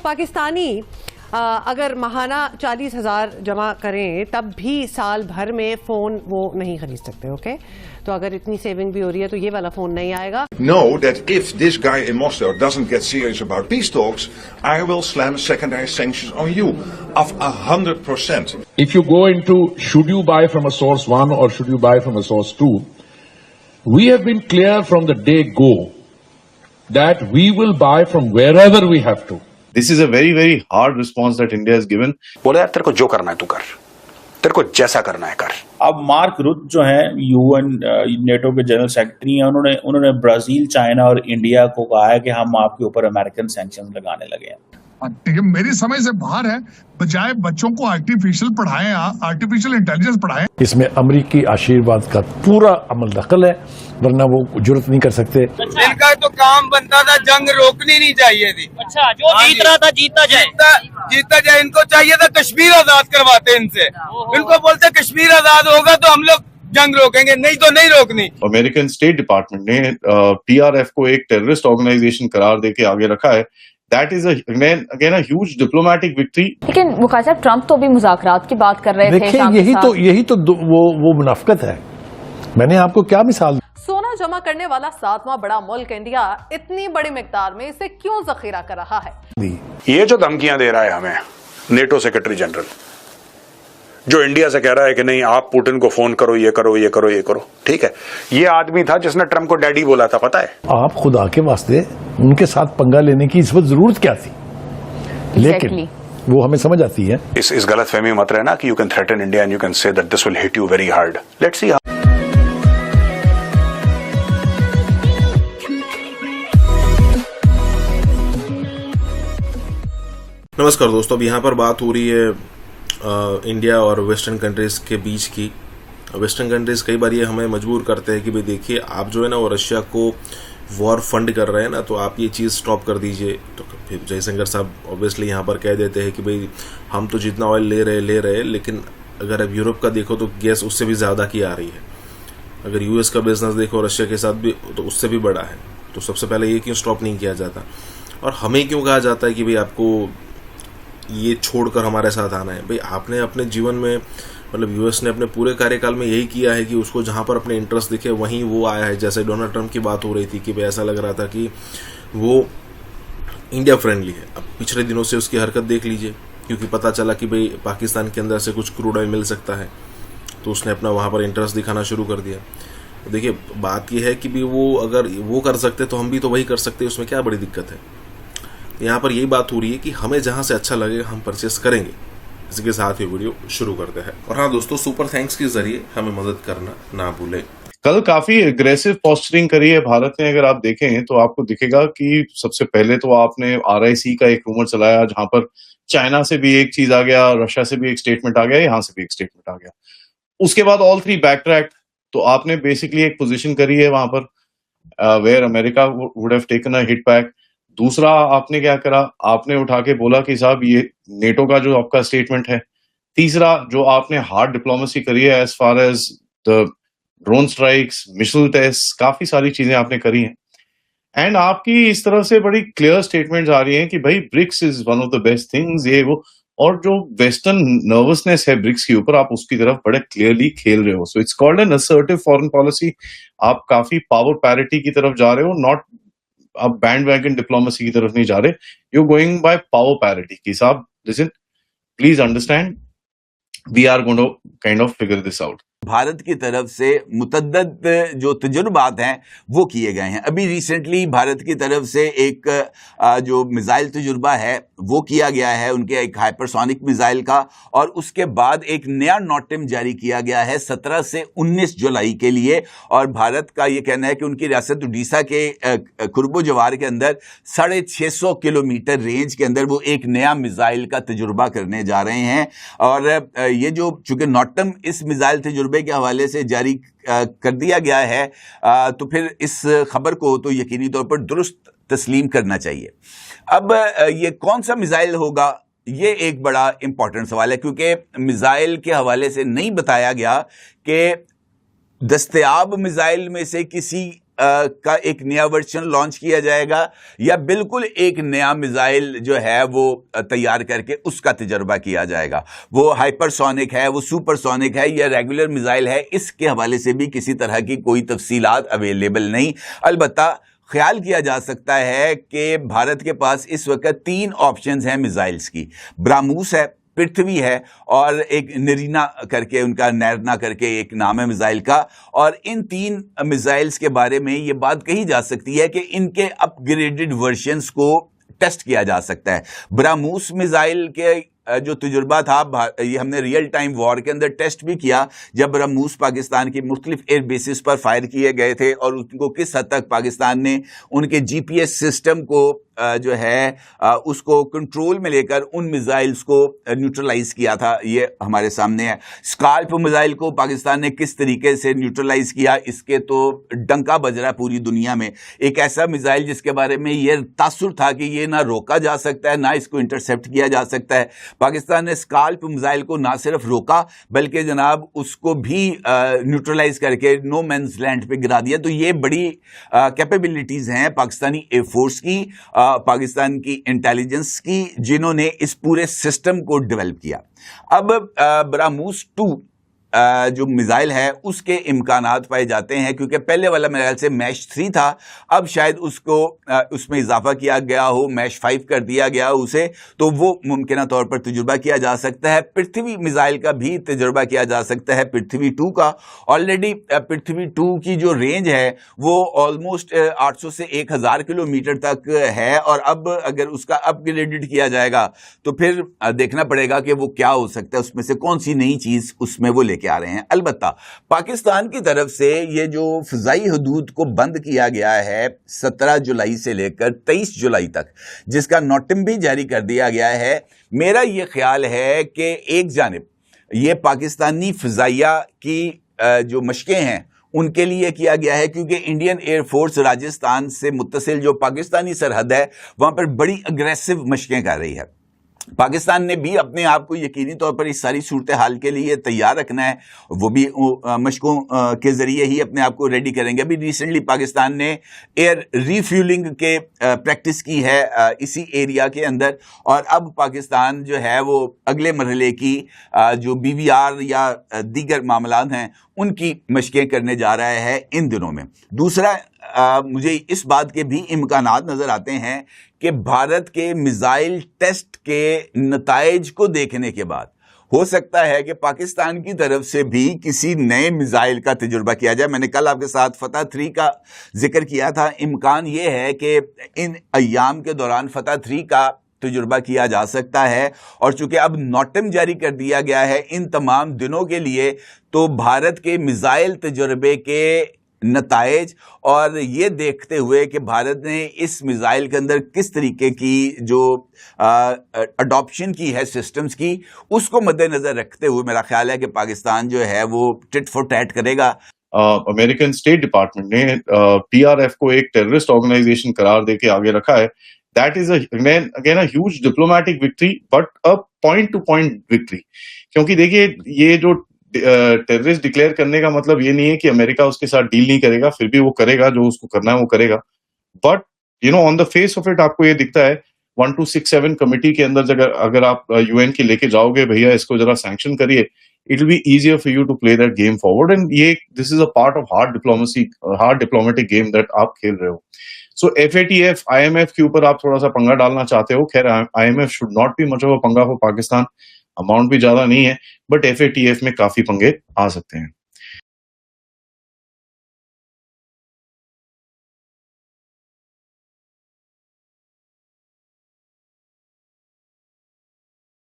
पाकिस्तानी अगर माहाना 40,000 जमा करें तब भी साल भर में फोन वो नहीं खरीद सकते। ओके, तो अगर इतनी सेविंग भी हो रही है तो ये वाला फोन नहीं आएगा। Know that if this guy in Moscow doesn't get serious about peace talks, I will slam secondary sanctions on you of 100%. If you go into should you buy from a source 1 or should you buy from a source 2, we have been clear from the day go that we will buy from wherever we have to. This is a very, very hard response that India has given. बोले यार तेरे को जो करना है तू कर, तेरे को जैसा करना है कर। अब मार्क रुट जो है यूएन नेटो के जनरल सेक्रेटरी हैं, उन्होंने ब्राजील, चाइना और इंडिया को कहा है कि हम आपके ऊपर अमेरिकन सैंक्शन लगाने लगे हैं। ये मेरी समझ से बाहर है। बजाय बच्चों को आर्टिफिशियल पढ़ाएं, आर्टिफिशियल इंटेलिजेंस पढ़ाएं। इसमें अमेरिकी आशीर्वाद का पूरा अमल दखल है, वरना वो जुर्रत नहीं कर सकते। इनका तो काम बनता था, जंग रोकनी नहीं चाहिए थी। अच्छा, जो जीत रहा था जीता जाए। इनको चाहिए था कश्मीर आजाद करवाते इनसे। इनको बोलते कश्मीर आजाद होगा तो हम लोग जंग रोकेंगे, नहीं तो नहीं रोकनी। अमेरिकन स्टेट डिपार्टमेंट ने PRF को एक टेररिस्ट ऑर्गेनाइजेशन करार देके आगे रखा है। That is again a huge diplomatic victory. लेकिन वक़ार साहब ट्रंप तो भी मुज़ाकरात की बात कर रहे थे। देखिए यही तो वो मुनाफिकत है। मैंने आपको क्या मिसाल। सोना जमा करने वाला 7वां बड़ा मुल्क इंडिया इतनी बड़ी मिकदार में इसे क्यों जखीरा कर रहा है? ये जो धमकियां दे रहा है हमें नेटो सेक्रेटरी जनरल, जो इंडिया से कह रहा है कि नहीं आप पुतिन को फोन करो, ये करो, ये करो, ये करो, ठीक है। ये आदमी था जिसने ट्रंप को डैडी बोला था, पता है? आप खुदा के वास्ते उनके साथ पंगा लेने की इस वक्त जरूरत क्या थी? लेकिन वो हमें समझ आती है। इस गलत फहमी मत रहना कि you can threaten India and you can say that this will hit you very hard. Let's see. नमस्कार दोस्तों, अब यहाँ पर बात हो रही है इंडिया और वेस्टर्न कंट्रीज के बीच की। वेस्टर्न कंट्रीज कई बार ये हमें मजबूर करते हैं कि भाई देखिए आप जो है ना वो रशिया को वॉर फंड कर रहे हैं ना, तो आप ये चीज़ स्टॉप कर दीजिए। तो फिर जयशंकर साहब ऑब्वियसली यहाँ पर कह देते हैं कि भाई हम तो जितना ऑयल ले रहे हैं, लेकिन अगर अब यूरोप का देखो तो गैस उससे भी ज़्यादा की आ रही है। अगर यूएस का बिजनेस देखो रशिया के साथ भी, तो उससे भी बड़ा है। तो सबसे पहले ये क्यों स्टॉप नहीं किया जाता, और हमें क्यों कहा जाता है कि भाई आपको ये छोड़कर हमारे साथ आना है? भाई आपने अपने जीवन में, मतलब यूएस ने अपने पूरे कार्यकाल में यही किया है कि उसको जहां पर अपने इंटरेस्ट दिखे वहीं वो आया है। जैसे डोनाल्ड ट्रंप की बात हो रही थी कि भाई ऐसा लग रहा था कि वो इंडिया फ्रेंडली है। अब पिछले दिनों से उसकी हरकत देख लीजिए, क्योंकि पता चला कि भाई पाकिस्तान के अंदर से कुछ क्रूड ऑयल मिल सकता है, तो उसने अपना वहाँ पर इंटरेस्ट दिखाना शुरू कर दिया। देखिए बात यह है कि भी वो अगर वो कर सकते तो हम भी तो वही कर सकते, उसमें क्या बड़ी दिक्कत है? यहाँ पर यही बात हो रही है कि हमें जहां से अच्छा लगेगा हम परचेस करेंगे। इसी के साथ ये वीडियो शुरू करते हैं। और हाँ दोस्तों, सुपर थैंक्स के जरिए हमें मदद करना ना भूलें। कल काफी एग्रेसिव पोस्चरिंग करी है भारत ने। अगर आप देखें तो आपको दिखेगा कि सबसे पहले तो आपने RIC का एक रूमर चलाया, जहां पर चाइना से भी एक चीज आ गया, रशिया से भी एक स्टेटमेंट आ गया, यहाँ से भी एक स्टेटमेंट आ गया। उसके बाद ऑल थ्री बैक ट्रैक। तो आपने बेसिकली एक पोजिशन करी है वहां पर where America would have taken a hit back. दूसरा आपने क्या करा, आपने उठा के बोला कि साहब ये नेटो का जो आपका स्टेटमेंट है। तीसरा जो आपने हार्ड डिप्लोमेसी करी है as far as the drone strikes, missile test, काफी सारी चीजें आपने करी हैं। एंड आपकी इस तरह से बड़ी क्लियर स्टेटमेंट्स आ रही हैं कि भाई BRICS is one of the best things, ये वो। और जो वेस्टर्न नर्वसनेस है ब्रिक्स के ऊपर, आप उसकी तरफ बड़े क्लियरली खेल रहे हो। So it's called an assertive foreign policy. आप काफी पावर पैरिटी की तरफ जा रहे हो, नॉट आप बैंड वैगन डिप्लोमेसी की तरफ नहीं जा रहे। You going by power parity की साहब listen, please understand, we are going to kind of figure this out. Bharat की तरफ से मुतद्दद जो तजुर्बात हैं वो किए गए हैं। अभी रिसेंटली भारत की तरफ से एक जो मिसाइल तजुर्बा है वो किया गया है, उनके एक हाइपरसोनिक मिसाइल का, और उसके बाद एक नया नोटिम जारी किया गया है 17 से 19 जुलाई के लिए। और भारत का ये कहना है कि उनकी रियासत उड़ीसा के कुर्बो जवार के अंदर 650 किलोमीटर रेंज के अंदर वो एक नया मिसाइल का तजुर्बा करने जा रहे हैं। और ये जो चूंकि नोटिम इस मिसाइल तजुर्बे के हवाले से जारी कर दिया गया है, तो फिर इस खबर को तो यकीनी तौर पर दुरुस्त तस्लीम करना चाहिए। अब ये कौन सा मिसाइल होगा, ये एक बड़ा इंपॉर्टेंट सवाल है, क्योंकि मिसाइल के हवाले से नहीं बताया गया कि दस्तयाब मिसाइल में से किसी का एक नया वर्जन लॉन्च किया जाएगा या बिल्कुल एक नया मिसाइल जो है वो तैयार करके उसका तजर्बा किया जाएगा। वो हाइपरसोनिक है, वो सुपरसोनिक है या रेगुलर मिसाइल है, इसके हवाले से भी किसी तरह की कोई तफसीलात अवेलेबल नहीं। अलबत्ता ख्याल किया जा सकता है कि भारत के पास इस वक्त 3 ऑप्शंस हैं मिसाइल्स की। ब्राह्मोस है, पृथ्वी है और एक नरीना करके, उनका नैरना करके एक नाम है मिसाइल का। और इन 3 मिसाइल्स के बारे में ये बात कही जा सकती है कि इनके अपग्रेडेड वर्जन्स को टेस्ट किया जा सकता है। ब्राह्मोस मिसाइल के जो तजुर्बा था, ये हमने रियल टाइम वॉर के अंदर टेस्ट भी किया, जब ब्रह्मोस पाकिस्तान की मुख्तलिफ एयर बेसिस पर फायर किए गए थे और उनको किस हद तक पाकिस्तान ने उनके GPS सिस्टम को जो है उसको कंट्रोल में लेकर उन मिसाइल्स को न्यूट्रलाइज किया था, ये हमारे सामने है। स्काल्प मिसाइल को पाकिस्तान ने किस तरीके से न्यूट्रलाइज किया, इसके तो डंका बज रहा है पूरी दुनिया में। एक ऐसा मिसाइल जिसके बारे में ये तासुर था कि ये ना रोका जा सकता है ना इसको इंटरसेप्ट किया जा सकता है। पाकिस्तान ने स्काल्प मिसाइल को ना सिर्फ रोका बल्कि जनाब उसको भी न्यूट्रलाइज करके नो मैन्स लैंड पे गिरा दिया। तो ये बड़ी कैपेबिलिटीज हैं पाकिस्तानी एयरफोर्स की, पाकिस्तान की इंटेलिजेंस की, जिन्होंने इस पूरे सिस्टम को डेवलप किया। अब ब्राह्मोस 2 जो मिसाइल है उसके इम्कानात पाए जाते हैं, क्योंकि पहले वाला मेरे ख्याल से मैश 3 था, अब शायद उसको उसमें इजाफा किया गया हो, मैश 5 कर दिया गया उसे, तो वो मुमकिन तौर पर तजुर्बा किया जा सकता है। पृथ्वी मिसाइल का भी तजुर्बा किया जा सकता है, पृथ्वी 2 का। ऑलरेडी पृथ्वी 2 की जो रेंज है वो ऑलमोस्ट 800 से 1000 किलोमीटर तक है, और अब अगर उसका अपग्रेडेड किया जाएगा तो फिर देखना पड़ेगा कि वो क्या हो सकता है, उसमें से कौन सी नई चीज उसमें वो लेके आ रहे हैं। अलबत्ता पाकिस्तान की तरफ से ये जो फिजाई हदूद को बंद किया गया है 17 जुलाई से लेकर 23 जुलाई तक, जिसका नोटिम भी जारी कर दिया गया है, मेरा ये ख्याल है कि एक जानिब ये पाकिस्तानी फिजाइया की जो मशकें हैं उनके लिए किया गया है, क्योंकि इंडियन एयरफोर्स राजस्थान से मुत्तसिल जो पाकिस्तानी सरहद है वहां पर बड़ी अग्रेसिव मशकें कर रही है। पाकिस्तान ने भी अपने आप को यकीनी तौर पर इस सारी सूरत हाल के लिए तैयार रखना है, वो भी मशकों के जरिए ही अपने आप को रेडी करेंगे। अभी रिसेंटली पाकिस्तान ने एयर रीफ्यूलिंग के प्रैक्टिस की है इसी एरिया के अंदर, और अब पाकिस्तान जो है वो अगले मरहले की जो BVR या दीगर मामलात हैं उनकी मशकें करने जा रहा है इन दिनों में। दूसरा मुझे इस बात के भी इम्कानात नजर आते हैं कि भारत के मिसाइल टेस्ट के नताइज को देखने के बाद हो सकता है कि पाकिस्तान की तरफ से भी किसी नए मिसाइल का तजुर्बा किया जाए। मैंने कल आपके साथ फतह 3 का जिक्र किया था, इम्कान ये है कि इन अय्याम के दौरान फतह 3 का तजुर्बा किया जा सकता है, और चूंकि अब नोटिम जारी कर दिया गया है इन तमाम दिनों के लिए, तो भारत के मिसाइल तजुर्बे के नताइज और ये देखते हुए कि भारत ने इस मिसाइल के अंदर किस तरीके की जो अडॉप्शन की है सिस्टम्स की, उसको मद्देनजर रखते हुए मेरा ख्याल है कि पाकिस्तान जो है वो टिट फॉर टैट करेगा। अमेरिकन स्टेट डिपार्टमेंट ने PRF को एक टेररिस्ट ऑर्गेनाइजेशन करार देके आगे रखा है। That is again a huge diplomatic victory, but a point two point victory, क्योंकि देखिए ये जो टेररिस्ट डिक्लेयर करने का मतलब ये नहीं है कि अमेरिका उसके साथ डील नहीं करेगा, फिर भी वो करेगा जो उसको करना है वो करेगा। But on the face of it आपको ये दिखता है 1267 कमेटी के अंदर अगर आप UN की लेके जाओगे, भैया इसको जरा सैंक्शन करिए, it will be easier for you to play that game forward, and ये this is a part of hard diplomatic game that आप खेल रहे हो। सो FATF IMF के ऊपर आप थोड़ा सा पंगा डालना चाहते हो। खैर IMF should not be much of a पंगा फॉर पाकिस्तान, अमाउंट भी ज्यादा नहीं है, बट FATF में काफी पंगे आ सकते हैं।